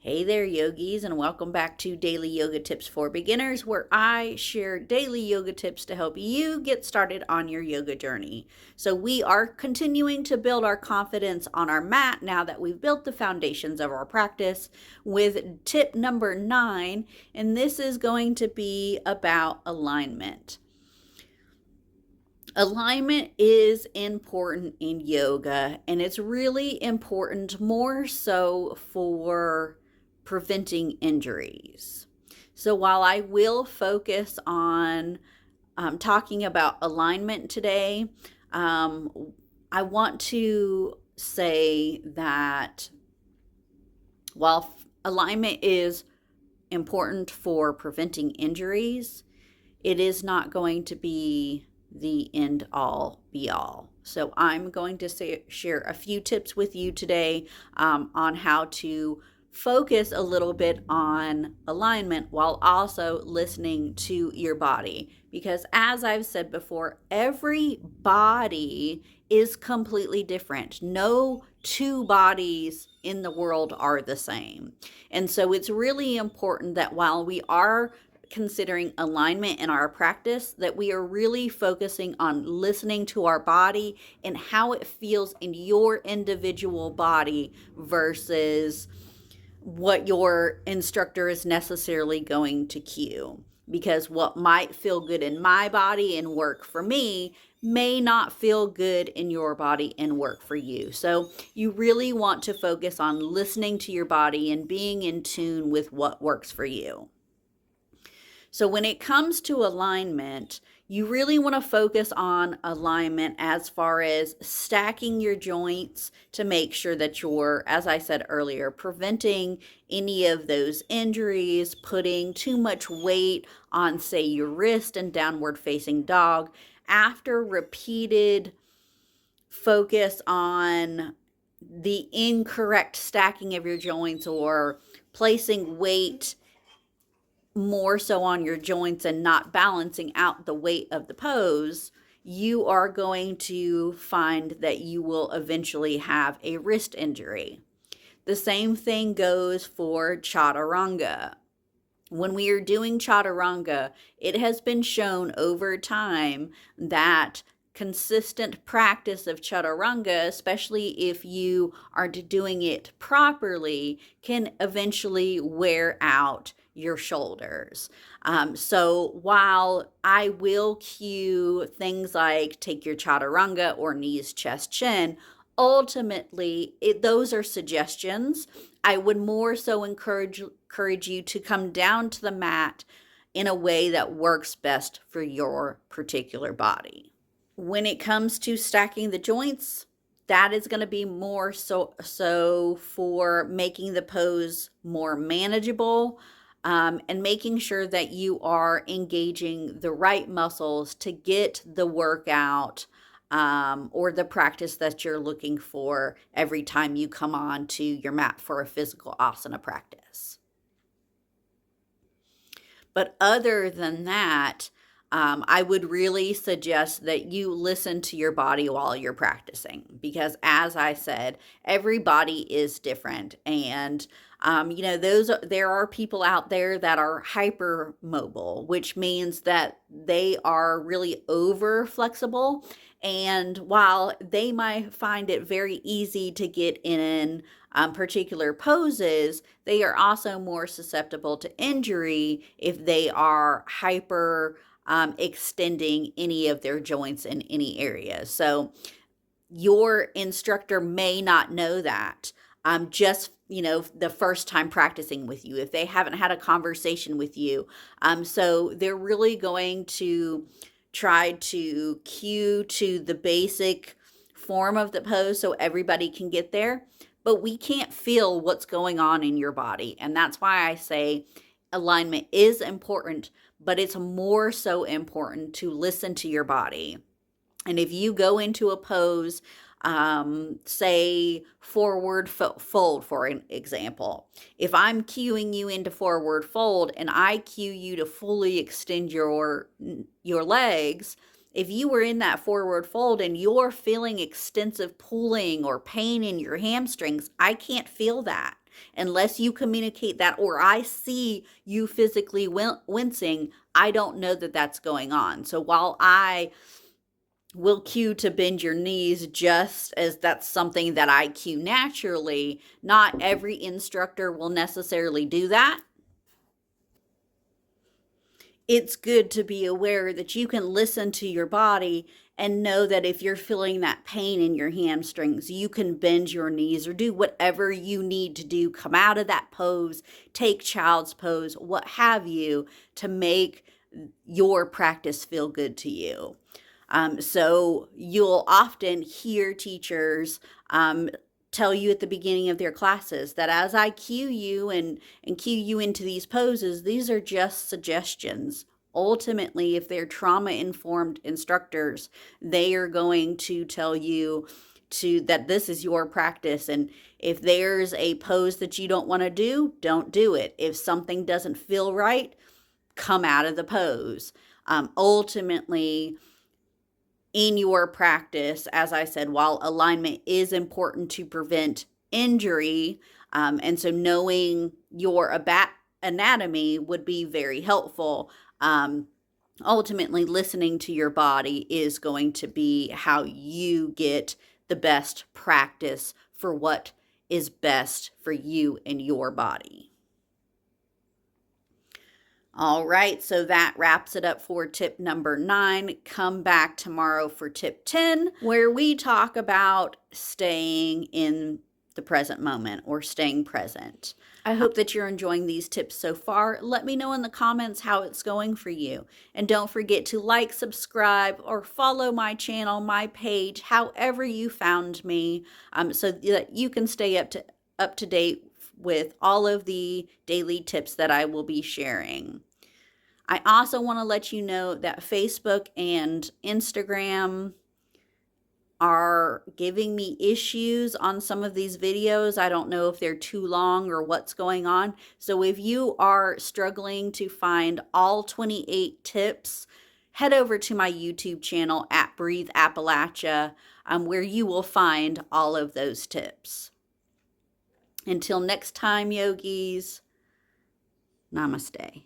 Hey there, yogis, and welcome back to Daily Yoga Tips for Beginners, where I share daily yoga tips to help you get started on your yoga journey. So, we are continuing to build our confidence on our mat now that we've built the foundations of our practice with tip number 9, and this is going to be about alignment. Alignment is important in yoga, and it's really important more so for preventing injuries. So while I will focus on talking about alignment today, I want to say that while alignment is important for preventing injuries, it is not going to be the end all be all. So I'm going to share a few tips with you today on how to focus a little bit on alignment while also listening to your body. Because as I've said before, every body is completely different. No two bodies in the world are the same. And so it's really important that while we are considering alignment in our practice, that we are really focusing on listening to our body and how it feels in your individual body versus what your instructor is necessarily going to cue. Because what might feel good in my body and work for me may not feel good in your body and work for you. So you really want to focus on listening to your body and being in tune with what works for you. So when it comes to alignment, you really want to focus on alignment as far as stacking your joints to make sure that you're, as I said earlier, preventing any of those injuries, putting too much weight on, say, your wrist and downward facing dog. After repeated focus on the incorrect stacking of your joints or placing weight more so on your joints and not balancing out the weight of the pose, you are going to find that you will eventually have a wrist injury. The same thing goes for chaturanga. When we are doing chaturanga, it has been shown over time that consistent practice of chaturanga, especially if you are doing it properly, can eventually wear out your shoulders. So while I will cue things like take your chaturanga or knees, chest, chin, ultimately those are suggestions. I would more so encourage you to come down to the mat in a way that works best for your particular body. When it comes to stacking the joints, that is going to be more so for making the pose more manageable, and making sure that you are engaging the right muscles to get the workout or the practice that you're looking for every time you come on to your mat for a physical asana practice. But other than that, I would really suggest that you listen to your body while you're practicing, because as I said, every body is different. And, there are people out there that are hypermobile, which means that they are really over flexible. And while they might find it very easy to get in particular poses, they are also more susceptible to injury if they are hyper extending any of their joints in any area. So your instructor may not know that just the first time practicing with you, if they haven't had a conversation with you. So they're really going to try to cue to the basic form of the pose so everybody can get there, but we can't feel what's going on in your body. And that's why I say alignment is important, but it's more so important to listen to your body. And if you go into a pose, say forward fold, for an example, if I'm cueing you into forward fold and I cue you to fully extend your legs, if you were in that forward fold and you're feeling extensive pulling or pain in your hamstrings, I can't feel that. Unless you communicate that or I see you physically wincing, I don't know that that's going on. So while I will cue to bend your knees just as that's something that I cue naturally, not every instructor will necessarily do that. It's good to be aware that you can listen to your body and know that if you're feeling that pain in your hamstrings, you can bend your knees or do whatever you need to do. Come out of that pose, take child's pose, what have you, to make your practice feel good to you. So you'll often hear teachers tell you at the beginning of their classes that as I cue you and cue you into these poses, these are just suggestions. Ultimately, if they're trauma-informed instructors, they are going to tell you that this is your practice, and if there's a pose that you don't want to do, don't do it. If something doesn't feel right, come out of the pose. Ultimately, in your practice, as I said, while alignment is important to prevent injury, and so knowing your anatomy would be very helpful, ultimately listening to your body is going to be how you get the best practice for what is best for you and your body. All right, so that wraps it up for tip number 9. Come back tomorrow for tip 10, where we talk about staying in the present moment or staying present. I hope that you're enjoying these tips so far. Let me know in the comments how it's going for you. And don't forget to like, subscribe, or follow my channel, my page, however you found me, so that you can stay up to date with all of the daily tips that I will be sharing. I also want to let you know that Facebook and Instagram are giving me issues on some of these videos. I don't know if they're too long or what's going on. So if you are struggling to find all 28 tips, head over to my YouTube channel at Breathe Appalachia, where you will find all of those tips. Until next time, yogis, namaste.